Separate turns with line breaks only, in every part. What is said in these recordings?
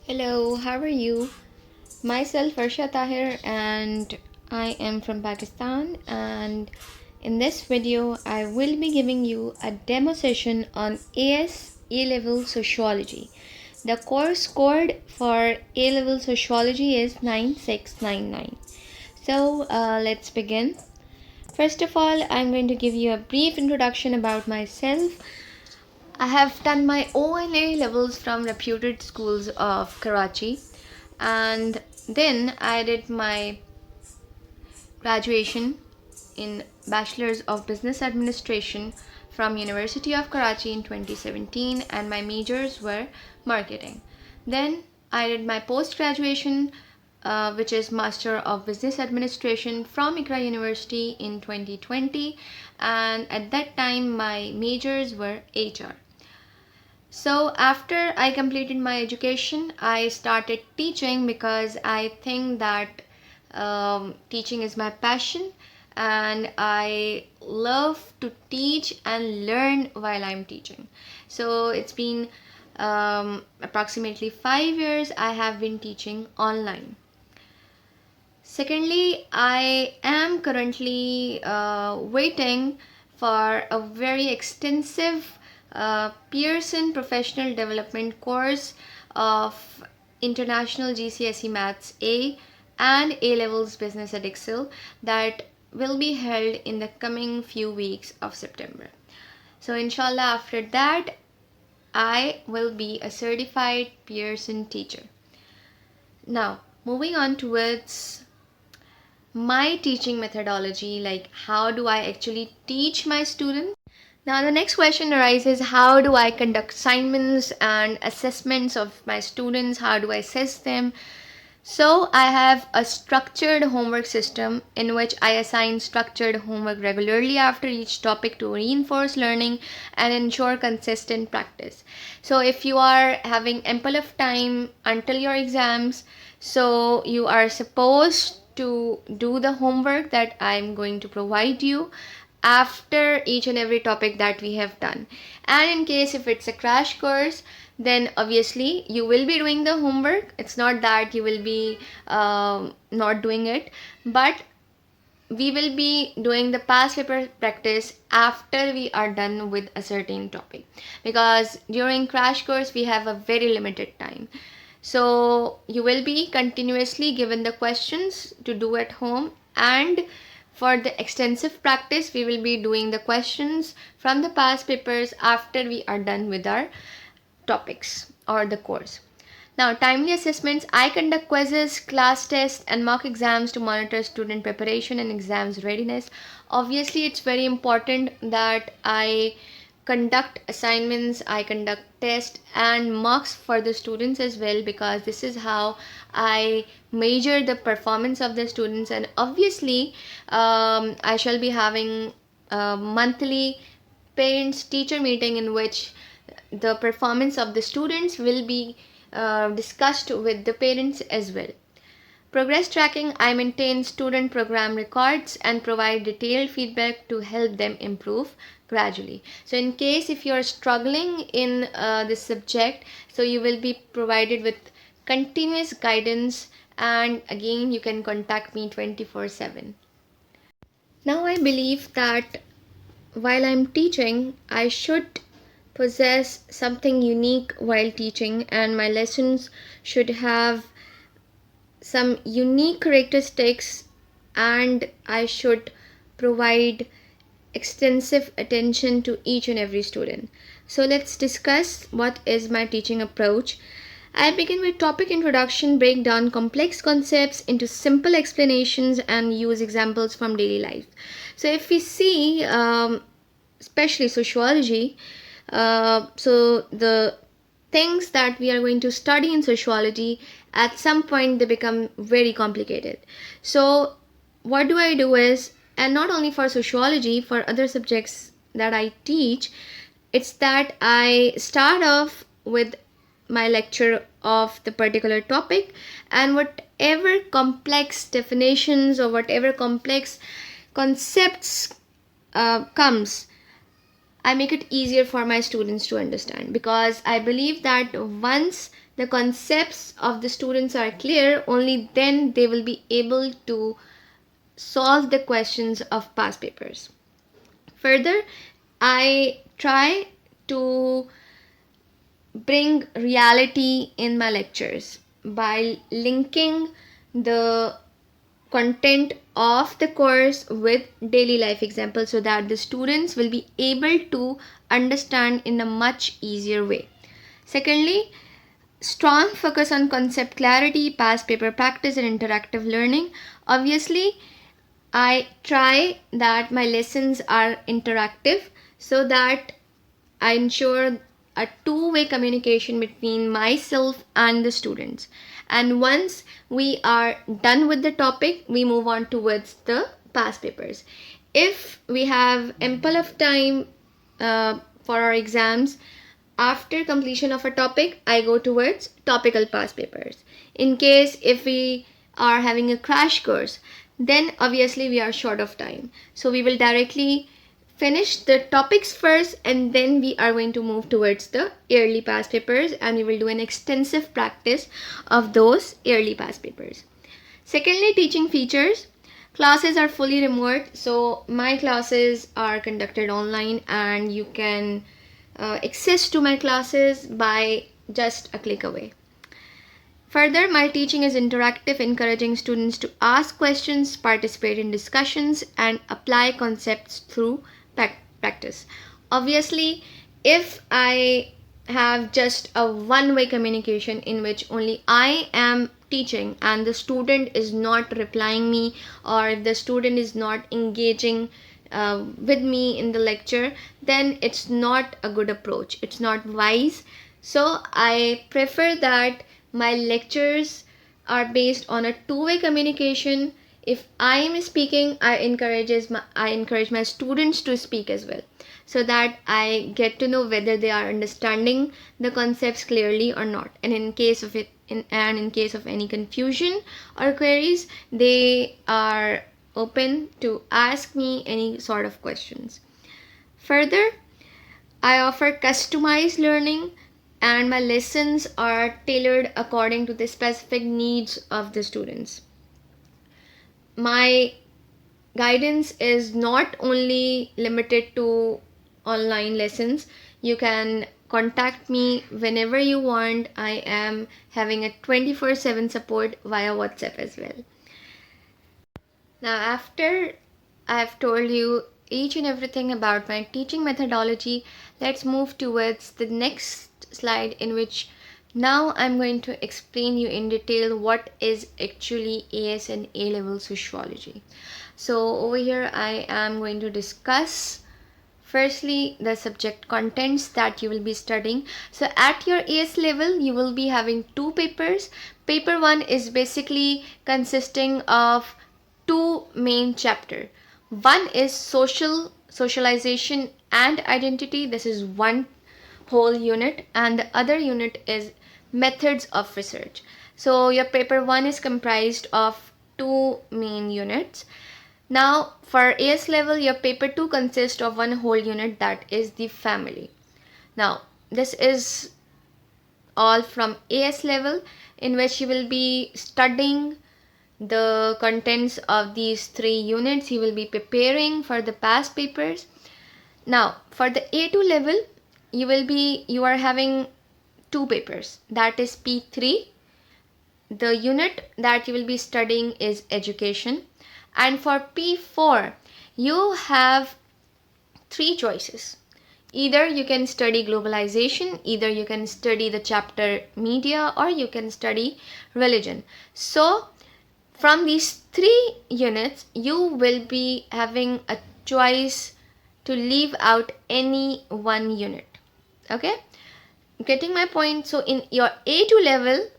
Hello, how are you? Myself Arshia Tahir and I am from Pakistan, and in this video I will be giving you a demo session on A-level Sociology. The course code for A-level Sociology is 9699. So let's begin. First of all, I'm going to give you a brief introduction about myself. I have done my O and A levels from reputed schools of Karachi, and then I did my graduation in Bachelor's of Business Administration from University of Karachi in 2017, and my majors were marketing. Then I did my post-graduation which is Master of Business Administration from Iqra University in 2020, and at that time my majors were HR. So after I completed my education, I started teaching because I think that teaching is my passion, and I love to teach and learn while I'm teaching. So it's been approximately 5 years I have been teaching online. Secondly, I am currently waiting for a very extensive Pearson Professional Development course of International GCSE Maths A and A-Levels Business Edexcel that will be held in the coming few weeks of September. So inshallah, after that I will be a certified Pearson teacher. Now moving on towards my teaching methodology, like how do I actually teach my students. Now the next question arises, how do I conduct assignments and assessments of my students? How do I assess them? So I have a structured homework system in which I assign structured homework regularly after each topic to reinforce learning and ensure consistent practice. So if you are having ample of time until your exams, so you are supposed to do the homework that I'm going to provide you after each and every topic that we have done. And in case if it's a crash course, then obviously you will be doing the homework. It's not that you will be not doing it, but we will be doing the past paper practice after we are done with a certain topic, because during crash course we have a very limited time. So you will be continuously given the questions to do at home, and for the extensive practice we will be doing the questions from the past papers after we are done with our topics or the course. Now, timely assessments. I conduct quizzes, class tests, and mock exams to monitor student preparation and exams readiness. Obviously, it's very important that I conduct assignments, I conduct tests and mocks for the students as well, because this is how I measure the performance of the students. And obviously, I shall be having a monthly parents teacher meeting in which the performance of the students will be discussed with the parents as well. Progress tracking. I maintain student program records and provide detailed feedback to help them improve gradually. So in case if you are struggling in this subject, so you will be provided with continuous guidance, and again you can contact me 24/7. Now I believe that while I'm teaching, I should possess something unique while teaching, and my lessons should have some unique characteristics, and I should provide extensive attention to each and every student. So let's discuss what is my teaching approach. I begin with topic introduction, break down complex concepts into simple explanations, and use examples from daily life. So if we see, especially sociology, so the things that we are going to study in sociology, at some point they become very complicated. So what do I do is, and not only for sociology, for other subjects that I teach, it's that I start off with my lecture of the particular topic, and whatever complex definitions or whatever complex concepts comes, I make it easier for my students to understand, because I believe that once the concepts of the students are clear, only then they will be able to solve the questions of past papers. Further, I try to bring reality in my lectures by linking the content of the course with daily life examples so that the students will be able to understand in a much easier way. Secondly, strong focus on concept clarity, past paper practice, and interactive learning. Obviously, I try that my lessons are interactive so that I ensure a two-way communication between myself and the students. And once we are done with the topic, we move on towards the past papers. If we have ample of time for our exams, after completion of a topic, I go towards topical past papers. In case if we are having a crash course, then obviously we are short of time. So we will directly finish the topics first, and then we are going to move towards the yearly past papers, and we will do an extensive practice of those yearly past papers. Secondly, teaching features. Classes are fully remote, so my classes are conducted online, and you can access to my classes by just a click away. Further, my teaching is interactive, encouraging students to ask questions, participate in discussions, and apply concepts through practice. Obviously, if I have just a one-way communication in which only I am teaching and the student is not replying me, or if the student is not engaging with me in the lecture, then it's not a good approach. It's not wise. So I prefer that my lectures are based on a two-way communication. If I am speaking, I encourage my students to speak as well, so that I get to know whether they are understanding the concepts clearly or not. And in case of any confusion or queries, they are open to ask me any sort of questions. Further, I offer customized learning, and my lessons are tailored according to the specific needs of the students. My guidance is not only limited to online lessons. You can contact me whenever you want. I am having a 24/7 support via WhatsApp as well. Now, after I have told you each and everything about my teaching methodology, let's move towards the next slide, in which now I'm going to explain you in detail what is actually AS and A-level sociology. So over here I am going to discuss firstly the subject contents that you will be studying. So at your AS level, you will be having two papers. Paper 1 is basically consisting of two main chapters. One is socialization and identity. This is one whole unit, and the other unit is methods of research. So your paper 1 is comprised of two main units. Now for AS level, your paper 2 consists of one whole unit, that is the family. Now this is all from AS level, in which you will be studying the contents of these three units. You will be preparing for the past papers. Now for the A2 level, you are having two papers, that is P3. The unit that you will be studying is education. And for P4, you have three choices. Either you can study globalization, either you can study the chapter media, or you can study religion. So from these three units, you will be having a choice to leave out any one unit. Okay, getting my point? So in your A2 level,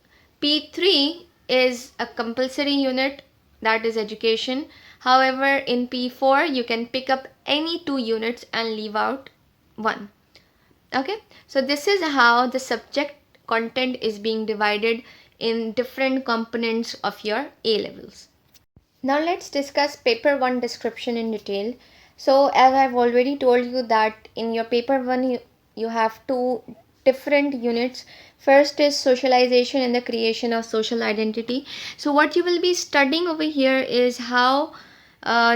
P3 is a compulsory unit, that is education. However, in P4, you can pick up any two units and leave out one. Okay, so this is how the subject content is being divided in different components of your A levels. Now let's discuss paper 1 description in detail. So as I've already told you that in your paper 1 you have two different units. First is socialization and the creation of social identity. So what you will be studying over here is how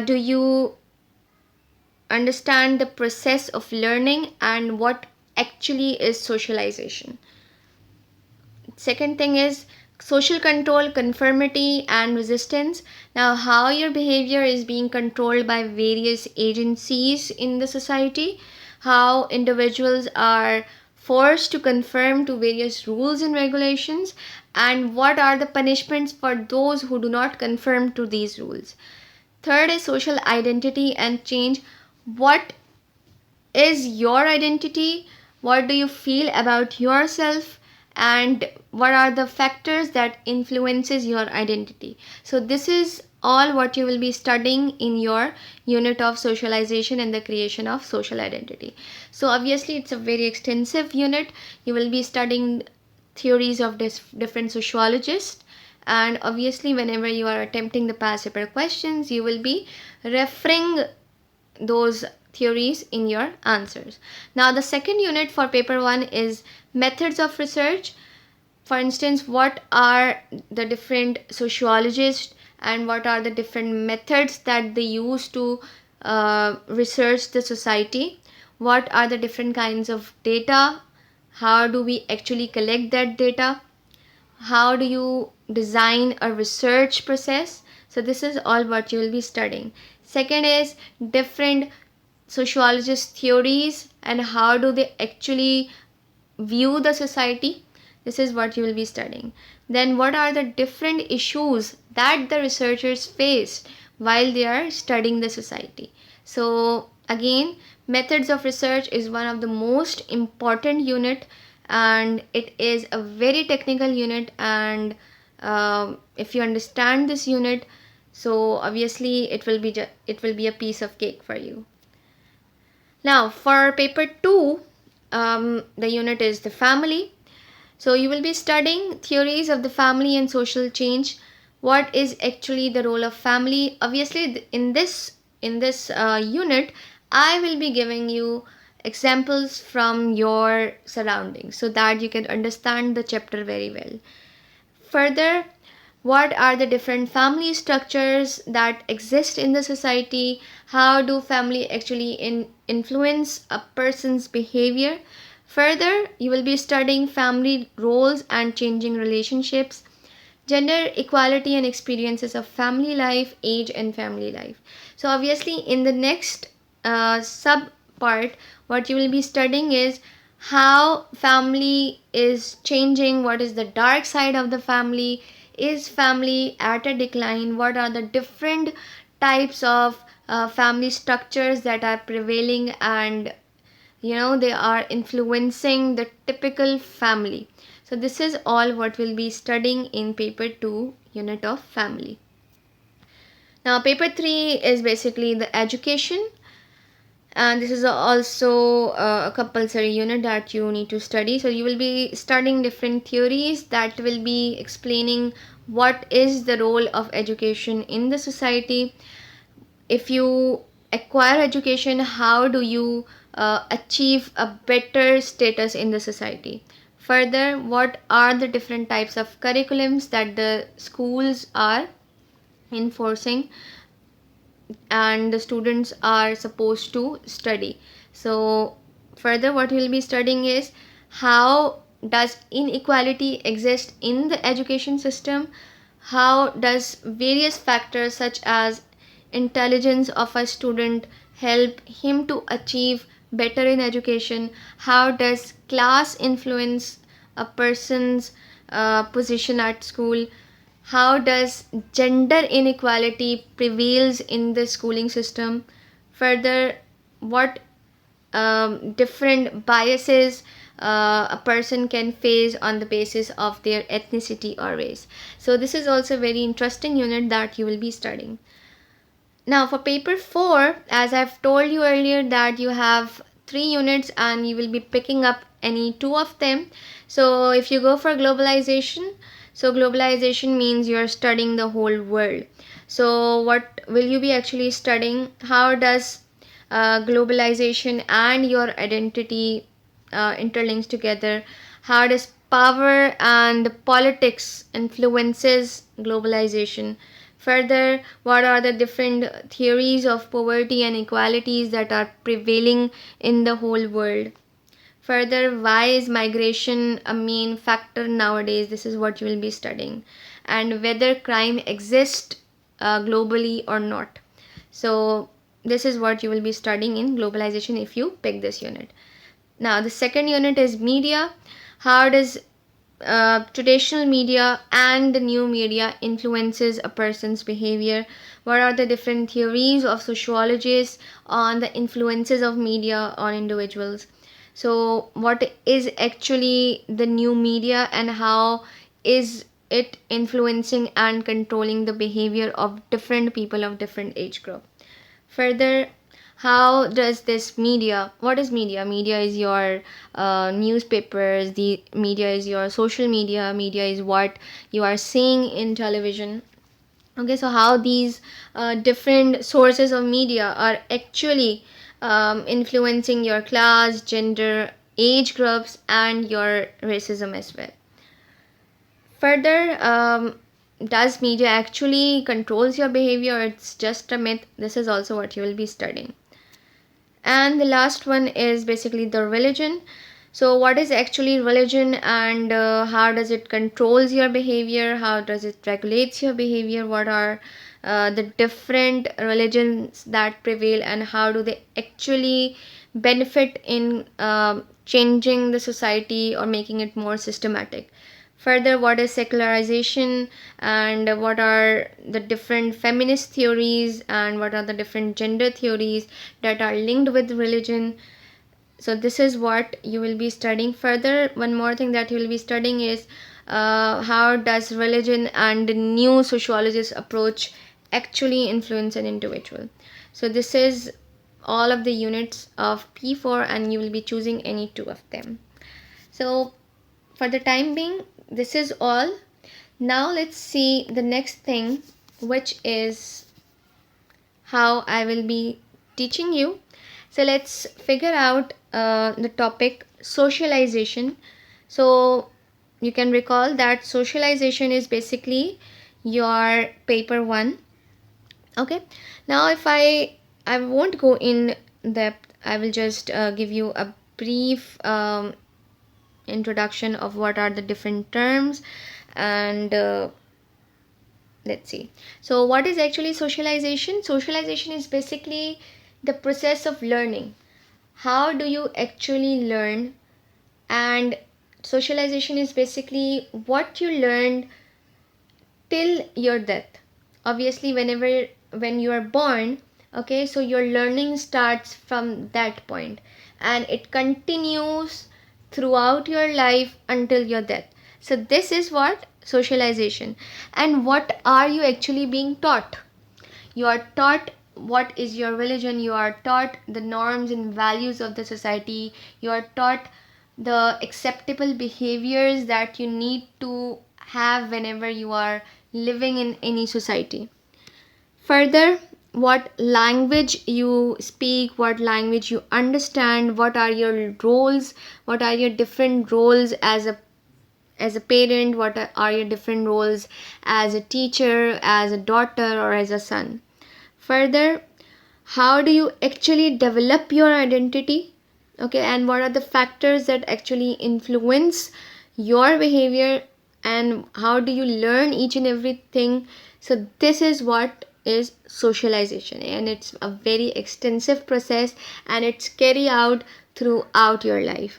do you understand the process of learning and what actually is socialization. Second thing is social control, conformity, and resistance. Now, how your behavior is being controlled by various agencies in the society, how individuals are forced to conform to various rules and regulations, and what are the punishments for those who do not conform to these rules. Third is social identity and change. What is your identity? What do you feel about yourself? And what are the factors that influences your identity? So this is all what you will be studying in your unit of socialization and the creation of social identity. So obviously it's a very extensive unit. You will be studying theories of different sociologists, and obviously whenever you are attempting the past paper questions, you will be referring those theories in your answers. Now the second unit for paper 1 is methods of research. For instance, what are the different sociologists and what are the different methods that they use to research the society? What are the different kinds of data? How do we actually collect that data? How do you design a research process? So this is all what you will be studying. Second is different sociologist theories and how do they actually view the society. This is what you will be studying. Then what are the different issues that the researchers face while they are studying the society. So again, methods of research is one of the most important unit, and it is a very technical unit, and if you understand this unit, so obviously it will be a piece of cake for you. Now for paper 2, the unit is the family. So you will be studying theories of the family and social change. What is actually the role of family? Obviously in this unit, I will be giving you examples from your surroundings so that you can understand the chapter very well. Further, what are the different family structures that exist in the society? How do family actually influence a person's behavior? Further, you will be studying family roles and changing relationships, gender equality and experiences of family life, age and family life. So obviously in the next sub part, what you will be studying is how family is changing, what is the dark side of the family, is family at a decline, what are the different types of family structures that are prevailing and they are influencing the typical family. So this is all what we'll be studying in paper 2 unit of family. Now paper 3 is basically the education, and this is also a compulsory unit that you need to study. So you will be studying different theories that will be explaining what is the role of education in the society. If you acquire education, how do you achieve a better status in the society? Further, what are the different types of curriculums that the schools are enforcing and the students are supposed to study? So further, what we'll be studying is how does inequality exist in the education system? How does various factors such as intelligence of a student help him to achieve better in education? How does class influence a person's position at school? How does gender inequality prevails in the schooling system? Further, what different biases a person can face on the basis of their ethnicity or race. So this is also a very interesting unit that you will be studying. Now for paper 4, as I've told you earlier that you have 3 units and you will be picking up any 2 of them. So if you go for globalization, so globalization means you're studying the whole world. So what will you be actually studying? How does globalization and your identity interlinks together? How does power and politics influences globalization? Further, what are the different theories of poverty and inequalities that are prevailing in the whole world? Further, why is migration a main factor nowadays? This is what you will be studying. And whether crime exists globally or not. So, this is what you will be studying in globalization if you pick this unit. Now, the second unit is media. How does traditional media and the new media influences a person's behavior? What are the different theories of sociologists on the influences of media on individuals? So what is actually the new media and how is it influencing and controlling the behavior of different people of different age group? Further, how does this media, what is media? Media is your newspapers, the media is your social media is what you are seeing in television. Okay, so how these different sources of media are actually influencing your class, gender, age groups, and your racism as well. Further, does media actually controls your behavior, or it's just a myth? This is also what you will be studying. And the last one is basically the religion. So what is actually religion, and how does it controls your behavior? How does it regulates your behavior? What are the different religions that prevail, and how do they actually benefit in changing the society or making it more systematic? Further, what is secularization, and what are the different feminist theories, and what are the different gender theories that are linked with religion? So this is what you will be studying. Further, one more thing that you will be studying is how does religion and the new sociologist approach actually influence an individual. So this is all of the units of P4, and you will be choosing any two of them. So for the time being, this is all. Now let's see the next thing, which is how I will be teaching you. So let's figure out the topic socialization. So you can recall that socialization is basically your paper 1. Okay, now if I won't go in depth, I will just give you a brief introduction of what are the different terms, and let's see. So what is actually socialization? Socialization is basically the process of learning. How do you actually learn? And socialization is basically what you learned till your death. Obviously, when you are born, okay, so your learning starts from that point, and it continues throughout your life until your death. So this is what socialization. And what are you actually being taught? You are taught what is your religion, you are taught the norms and values of the society, you are taught the acceptable behaviors that you need to have whenever you are living in any society. Further, what language you speak, what language you understand, what are your roles, what are your different roles as a parent, what are your different roles as a teacher, as a daughter, or as a son. Further, how do you actually develop your identity? Okay, and what are the factors that actually influence your behavior, and how do you learn each and everything? So this is what is socialization, and it's a very extensive process, and it's carried out throughout your life.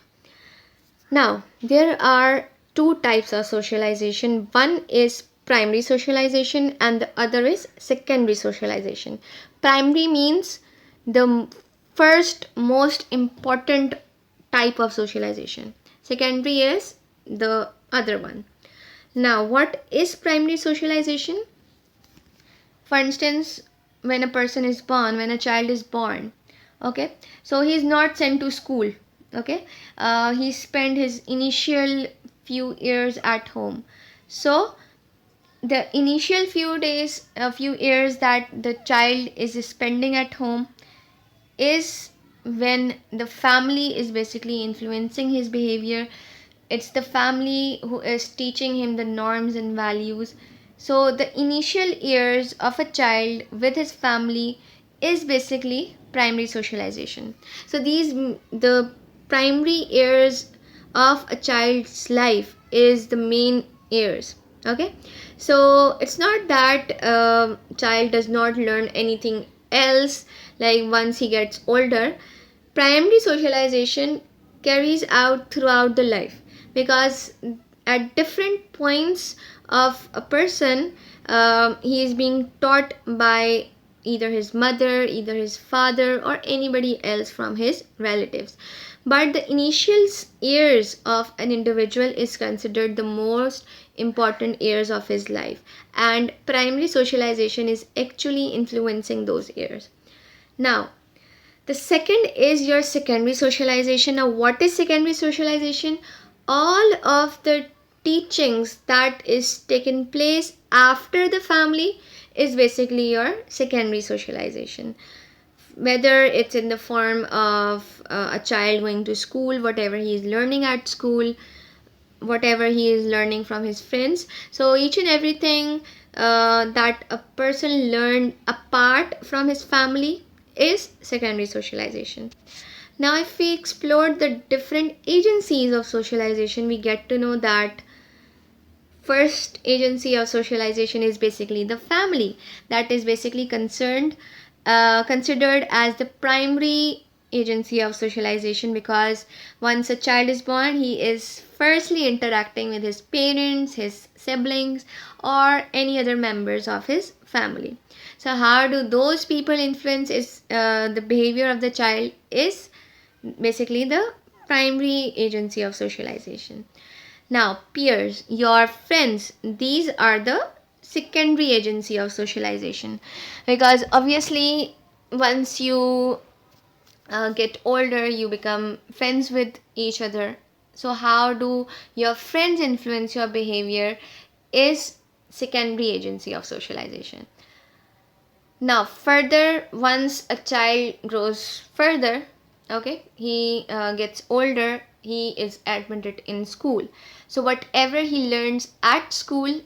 Now, there are two types of socialization. One is primary socialization and the other is secondary socialization. Primary means the first most important type of socialization. Secondary is the other one. Now, what is primary socialization? For instance, when a person is born, when a child is born, okay, so he is not sent to school. Okay, he spent his initial few years at home. So the initial few years that the child is spending at home is when the family is basically influencing his behavior. It's the family who is teaching him the norms and values. So the initial years of a child with his family is basically primary socialization. So the primary years of a child's life is the main years. Okay, so it's not that child does not learn anything else like once he gets older. Primary socialization carries out throughout the life, because at different points of a person, he is being taught by either his mother, either his father, or anybody else from his relatives. But the initial years of an individual is considered the most important years of his life, and primary socialization is actually influencing those years. Now, the second is your secondary socialization. Now, what is secondary socialization? All of the teachings that is taken place after the family is basically your secondary socialization. Whether it's in the form of a child going to school, whatever he is learning at school, whatever he is learning from his friends. So each and everything that a person learned apart from his family is secondary socialization. Now, if we explore the different agencies of socialization, we get to know that first agency of socialization is basically the family. That is basically considered as the primary agency of socialization, because once a child is born, he is firstly interacting with his parents, his siblings, or any other members of his family. So how do those people influence the behavior of the child is basically the primary agency of socialization. Now, peers, your friends, these are the secondary agency of socialization, because obviously once you get older, you become friends with each other. So how do your friends influence your behavior is secondary agency of socialization. Now, further, once a child grows further, okay, he gets older, he is admitted in school. So whatever he learns at school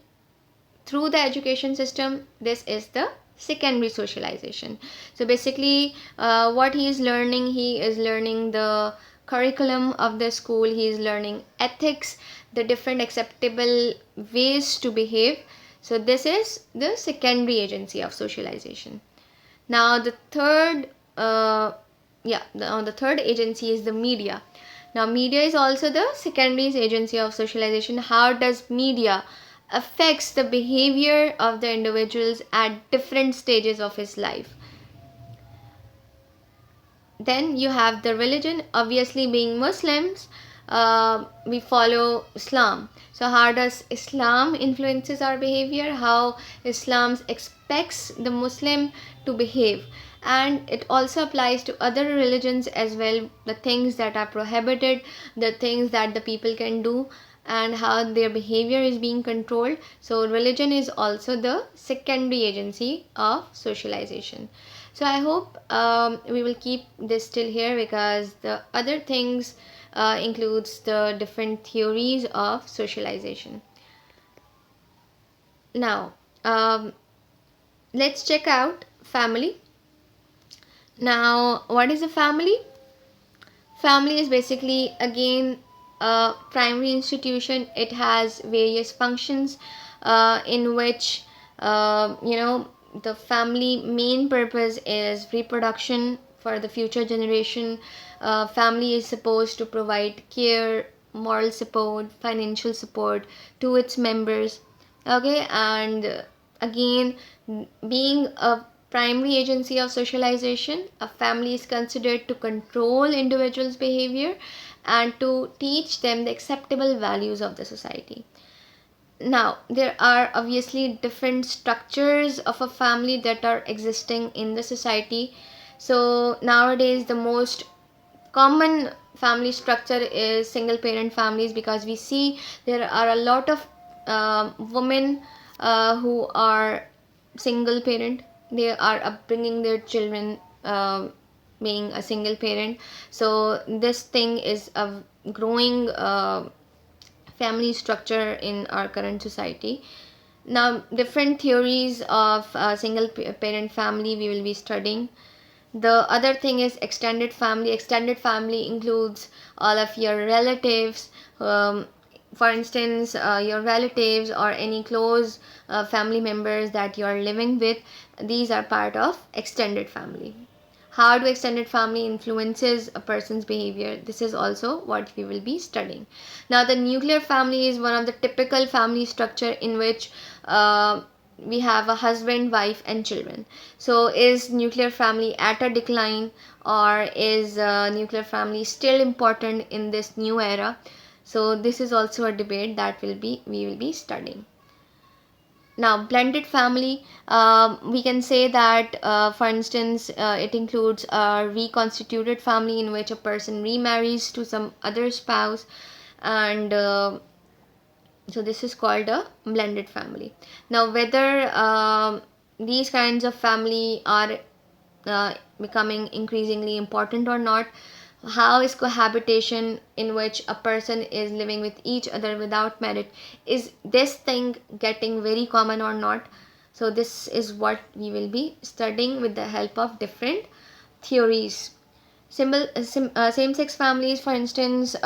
through the education system, this is the secondary socialization. So basically what he is learning the curriculum of the school, he is learning ethics, the different acceptable ways to behave. So this is the secondary agency of socialization. Now the third the third agency is the media. Now media is also the secondary agency of socialization. How does media affects the behavior of the individuals at different stages of his life? Then you have the religion. Obviously, being Muslims, we follow Islam. So how does Islam influences our behavior? How Islam expects the Muslim to behave? And it also applies to other religions as well, the things that are prohibited, the things that the people can do, and how their behavior is being controlled. So religion is also the secondary agency of socialization. So I hope we will keep this till here, because the other things includes the different theories of socialization. Now let's check out family. Now, what is a family? Family is basically again a primary institution. It has various functions in which the family main purpose is reproduction for the future generation. Family is supposed to provide care, moral support, financial support to its members. Okay, and again, being a primary agency of socialization, a family is considered to control individuals' behavior and to teach them the acceptable values of the society. Now, there are obviously different structures of a family that are existing in the society. So nowadays the most common family structure is single parent families, because we see there are a lot of women who are single parent. They are upbringing their children being a single parent. So this thing is a growing family structure in our current society. Now, different theories of single parent family we will be studying. The other thing is extended family. Extended family includes all of your relatives. For instance, your relatives or any close family members that you are living with, these are part of extended family. How do extended family influences a person's behavior? This is also what we will be studying. Now, the nuclear family is one of the typical family structure in which we have a husband, wife, and children. So is nuclear family at a decline, or is nuclear family still important in this new era? So this is also a debate that we will be studying. Now, blended family, we can say that, for instance, it includes a reconstituted family in which a person remarries to some other spouse, and so this is called a blended family. Now, whether these kinds of family are becoming increasingly important or not, how is cohabitation in which a person is living with each other without marriage, is this thing getting very common or not? So this is what we will be studying with the help of different theories. Same-sex families, for instance,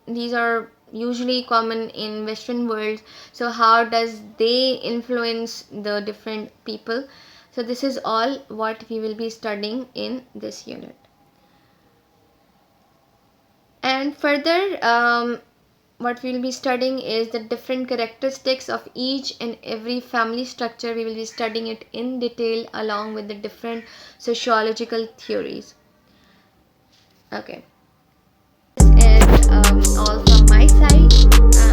these are usually common in Western world. So how does they influence the different people? So this is all what we will be studying in this unit. And further, what we will be studying is the different characteristics of each and every family structure. We will be studying it in detail along with the different sociological theories. Okay, this is all from my side.